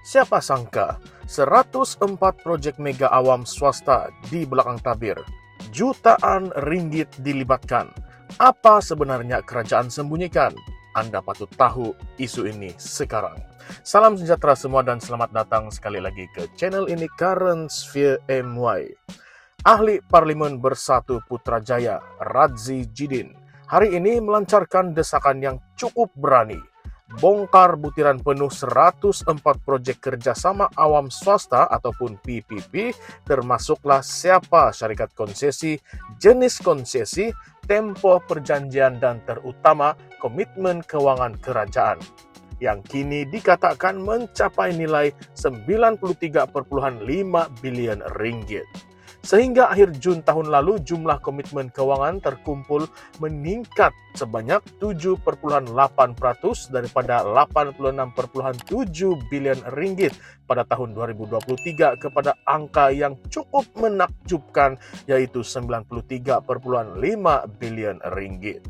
Siapa sangka 104 proyek mega awam swasta di belakang tabir. Jutaan ringgit dilibatkan. Apa sebenarnya kerajaan sembunyikan? Anda patut tahu isu ini sekarang. Salam sejahtera semua dan selamat datang sekali lagi ke channel ini Current Sphere MY. Ahli Parlimen Bersatu Putrajaya, Radzi Jidin, hari ini melancarkan desakan yang cukup berani. Bongkar butiran penuh 104 proyek kerjasama awam swasta ataupun PPP, termasuklah siapa syarikat konsesi, jenis konsesi, tempo perjanjian dan terutama komitmen keuangan kerajaan yang kini dikatakan mencapai nilai 93,5 bilion ringgit. Sehingga akhir Jun tahun lalu, jumlah komitmen keuangan terkumpul meningkat sebanyak 7,8% daripada 86,7 bilion ringgit pada tahun 2023 kepada angka yang cukup menakjubkan, yaitu 93,5 bilion ringgit.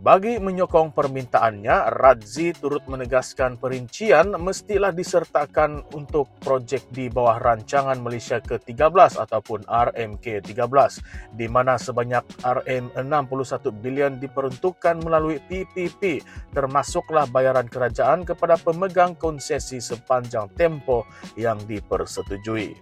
Bagi menyokong permintaannya, Radzi turut menegaskan perincian mestilah disertakan untuk proyek di bawah rancangan Malaysia ke-13 ataupun RMK-13, di mana sebanyak RM61 bilion diperuntukkan melalui PPP, termasuklah bayaran kerajaan kepada pemegang konsesi sepanjang tempoh yang dipersetujui.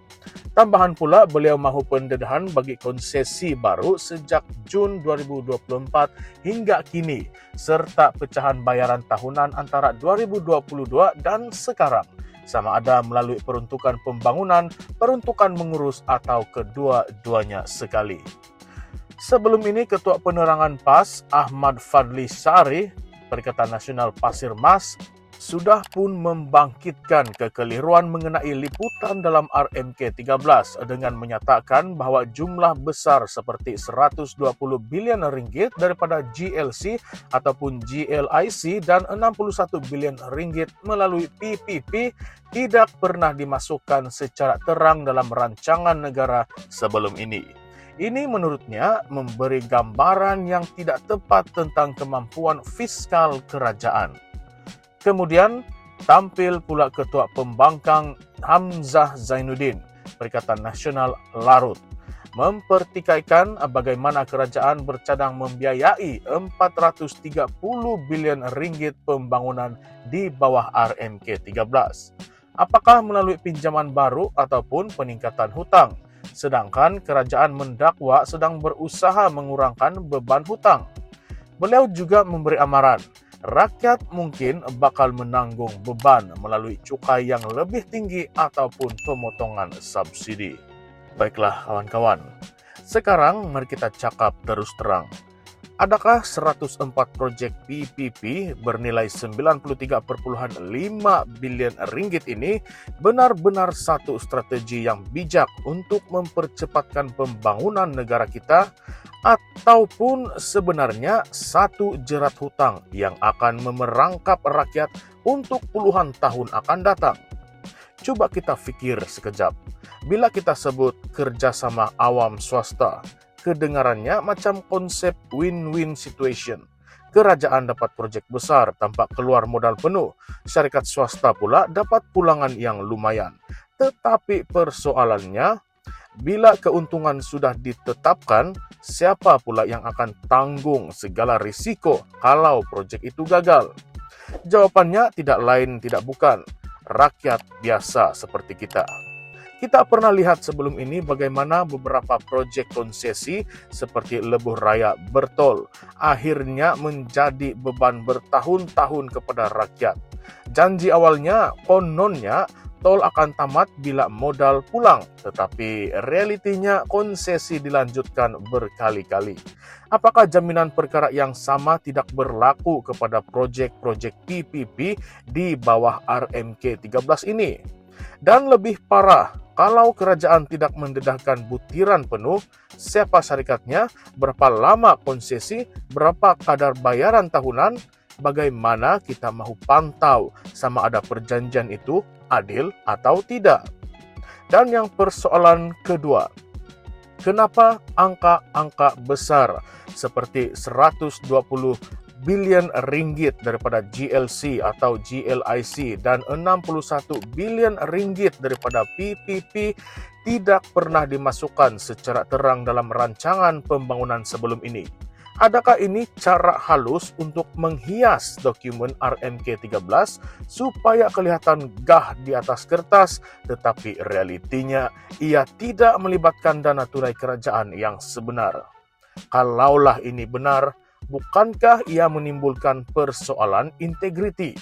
Tambahan pula, beliau mahu pendedahan bagi konsesi baru sejak Jun 2024 hingga kini, serta pecahan bayaran tahunan antara 2022 dan sekarang, sama ada melalui peruntukan pembangunan, peruntukan mengurus atau kedua-duanya sekali. Sebelum ini, Ketua Penerangan PAS Ahmad Fadli Sari, Perikatan Nasional Pasir Mas, sudah pun membangkitkan kekeliruan mengenai liputan dalam RMK-13 dengan menyatakan bahawa jumlah besar seperti 120 bilion ringgit daripada GLC ataupun GLIC dan 61 bilion ringgit melalui PPP tidak pernah dimasukkan secara terang dalam rancangan negara sebelum ini. Ini menurutnya memberi gambaran yang tidak tepat tentang kemampuan fiskal kerajaan. Kemudian, tampil pula Ketua Pembangkang Hamzah Zainuddin, Perikatan Nasional Larut, mempertikaikan bagaimana kerajaan bercadang membiayai 430 bilion ringgit pembangunan di bawah RMK-13. Apakah melalui pinjaman baru ataupun peningkatan hutang, sedangkan kerajaan mendakwa sedang berusaha mengurangkan beban hutang. Beliau juga memberi amaran, rakyat mungkin bakal menanggung beban melalui cukai yang lebih tinggi ataupun pemotongan subsidi. Baiklah kawan-kawan, sekarang mari kita cakap terus terang. Adakah 104 proyek PPP bernilai 93,5 bilion ringgit ini benar-benar satu strategi yang bijak untuk mempercepatkan pembangunan negara kita, ataupun sebenarnya satu jerat hutang yang akan memerangkap rakyat untuk puluhan tahun akan datang? Coba kita fikir sekejap. Bila kita sebut kerjasama awam swasta, kedengarannya macam konsep win-win situation. Kerajaan dapat proyek besar tanpa keluar modal penuh, syarikat swasta pula dapat pulangan yang lumayan. Tetapi persoalannya, bila keuntungan sudah ditetapkan, siapa pula yang akan tanggung segala risiko kalau proyek itu gagal? Jawapannya tidak lain tidak bukan, rakyat biasa seperti kita. Kita pernah lihat sebelum ini bagaimana beberapa proyek konsesi seperti Lebuh Raya Bertol akhirnya menjadi beban bertahun-tahun kepada rakyat. Janji awalnya kononnya tol akan tamat bila modal pulang, tetapi realitinya konsesi dilanjutkan berkali-kali. Apakah jaminan perkara yang sama tidak berlaku kepada proyek-proyek PPP di bawah RMK-13 ini? Dan lebih parah, kalau kerajaan tidak mendedahkan butiran penuh, siapa syarikatnya, berapa lama konsesi, berapa kadar bayaran tahunan, bagaimana kita mahu pantau sama ada perjanjian itu adil atau tidak? Dan yang persoalan kedua, kenapa angka-angka besar seperti 120 bilion ringgit daripada GLC atau GLIC dan 61 bilion ringgit daripada PPP tidak pernah dimasukkan secara terang dalam rancangan pembangunan sebelum ini. Adakah ini cara halus untuk menghias dokumen RMK 13 supaya kelihatan gah di atas kertas, tetapi realitinya ia tidak melibatkan dana tunai kerajaan yang sebenar? Kalaulah ini benar, bukankah ia menimbulkan persoalan integriti?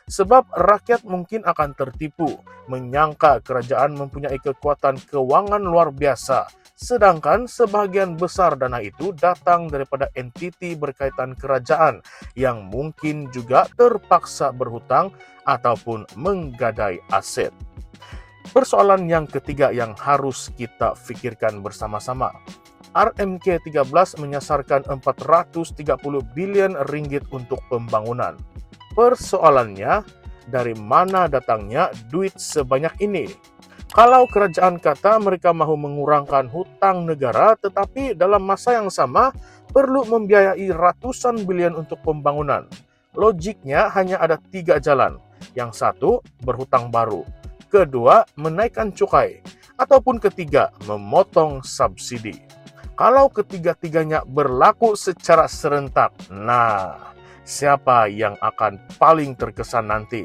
Sebab rakyat mungkin akan tertipu, menyangka kerajaan mempunyai kekuatan keuangan luar biasa, sedangkan sebahagian besar dana itu datang daripada entiti berkaitan kerajaan yang mungkin juga terpaksa berhutang ataupun menggadai aset. Persoalan yang ketiga yang harus kita fikirkan bersama-sama. RMK 13 menyasarkan 430 bilion ringgit untuk pembangunan. Persoalannya, dari mana datangnya duit sebanyak ini? Kalau kerajaan kata mereka mahu mengurangkan hutang negara, tetapi dalam masa yang sama perlu membiayai ratusan bilion untuk pembangunan. Logiknya hanya ada 3 jalan. Yang satu, berhutang baru. Kedua, menaikkan cukai. Ataupun ketiga, memotong subsidi. Kalau ketiga-tiganya berlaku secara serentak, siapa yang akan paling terkesan nanti?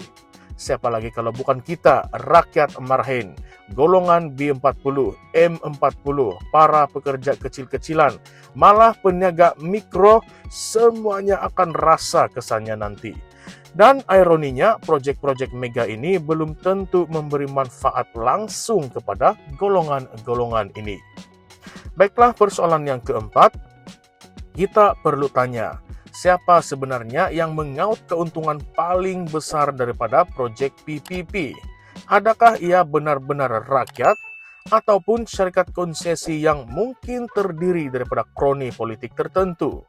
Siapa lagi kalau bukan kita, rakyat Marhain, golongan B40, M40, para pekerja kecil-kecilan, malah peniaga mikro, semuanya akan rasa kesannya nanti. Dan ironinya, proyek-proyek mega ini belum tentu memberi manfaat langsung kepada golongan-golongan ini. Baiklah, persoalan yang keempat, kita perlu tanya, siapa sebenarnya yang mengaut keuntungan paling besar daripada proyek PPP? Adakah ia benar-benar rakyat ataupun syarikat konsesi yang mungkin terdiri daripada kroni politik tertentu?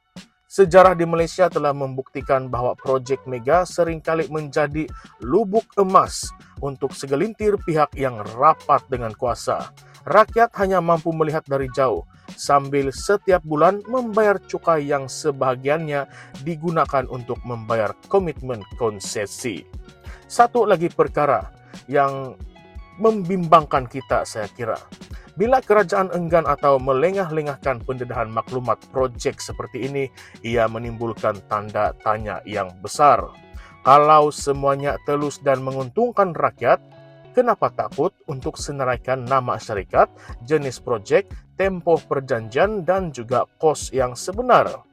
Sejarah di Malaysia telah membuktikan bahwa proyek mega seringkali menjadi lubuk emas untuk segelintir pihak yang rapat dengan kuasa. Rakyat hanya mampu melihat dari jauh, sambil setiap bulan membayar cukai yang sebahagiannya digunakan untuk membayar komitmen konsesi. Satu lagi perkara yang membimbangkan kita, saya kira. Bila kerajaan enggan atau melengah-lengahkan pendedahan maklumat proyek seperti ini, ia menimbulkan tanda tanya yang besar. Kalau semuanya telus dan menguntungkan rakyat, kenapa takut untuk senaraikan nama syarikat, jenis proyek, tempoh perjanjian, dan juga kos yang sebenar?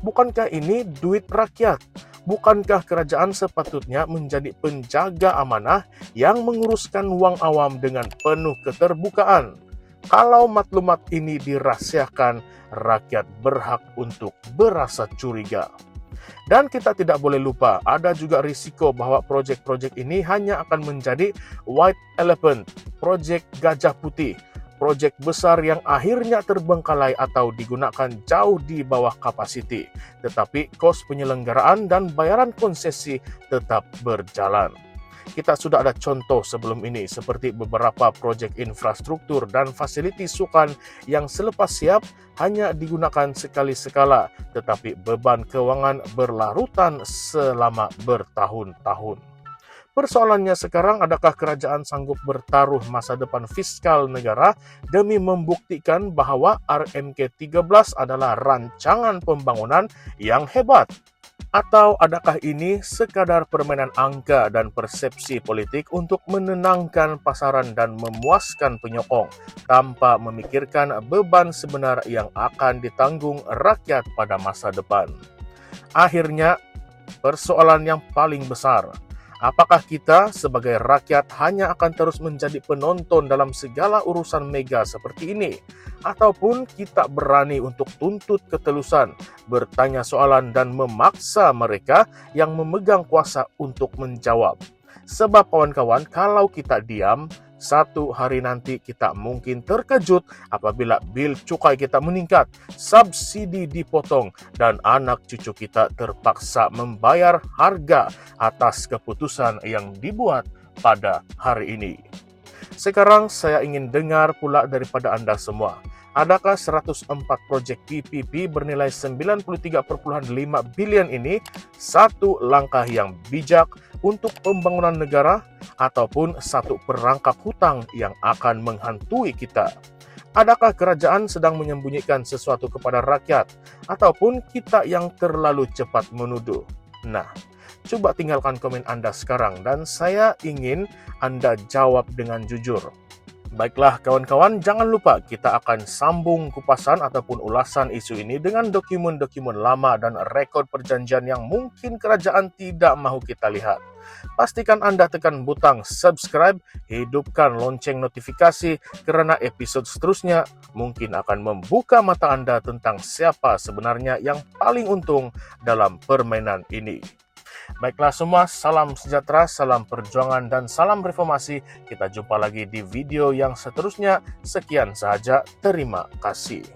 Bukankah ini duit rakyat? Bukankah kerajaan sepatutnya menjadi penjaga amanah yang menguruskan wang awam dengan penuh keterbukaan? Kalau maklumat ini dirahasiakan, rakyat berhak untuk berasa curiga. Dan kita tidak boleh lupa, ada juga risiko bahwa proyek-proyek ini hanya akan menjadi white elephant, proyek gajah putih, proyek besar yang akhirnya terbengkalai atau digunakan jauh di bawah kapasiti, tetapi kos penyelenggaraan dan bayaran konsesi tetap berjalan. Kita sudah ada contoh sebelum ini seperti beberapa proyek infrastruktur dan fasiliti sukan yang selepas siap hanya digunakan sekali-sekala, tetapi beban keuangan berlarutan selama bertahun-tahun. Persoalannya sekarang, adakah kerajaan sanggup bertaruh masa depan fiskal negara demi membuktikan bahwa RMK 13 adalah rancangan pembangunan yang hebat? Atau adakah ini sekadar permainan angka dan persepsi politik untuk menenangkan pasaran dan memuaskan penyokong tanpa memikirkan beban sebenar yang akan ditanggung rakyat pada masa depan? Akhirnya, persoalan yang paling besar, apakah kita sebagai rakyat hanya akan terus menjadi penonton dalam segala urusan mega seperti ini? Ataupun kita berani untuk tuntut ketelusan, bertanya soalan dan memaksa mereka yang memegang kuasa untuk menjawab? Sebab kawan-kawan, kalau kita diam, satu hari nanti kita mungkin terkejut apabila bil cukai kita meningkat, subsidi dipotong, dan anak cucu kita terpaksa membayar harga atas keputusan yang dibuat pada hari ini. Sekarang saya ingin dengar pula daripada Anda semua. Adakah 104 proyek PPP bernilai 93,5 bilion ini satu langkah yang bijak untuk pembangunan negara ataupun satu perangkap hutang yang akan menghantui kita? Adakah kerajaan sedang menyembunyikan sesuatu kepada rakyat ataupun kita yang terlalu cepat menuduh? Nah, coba tinggalkan komen Anda sekarang dan saya ingin Anda jawab dengan jujur. Baiklah kawan-kawan, jangan lupa kita akan sambung kupasan ataupun ulasan isu ini dengan dokumen-dokumen lama dan rekod perjanjian yang mungkin kerajaan tidak mahu kita lihat. Pastikan Anda tekan butang subscribe, hidupkan lonceng notifikasi karena episode seterusnya mungkin akan membuka mata Anda tentang siapa sebenarnya yang paling untung dalam permainan ini. Baiklah semua, salam sejahtera, salam perjuangan, dan salam reformasi. Kita jumpa lagi di video yang seterusnya. Sekian saja, terima kasih.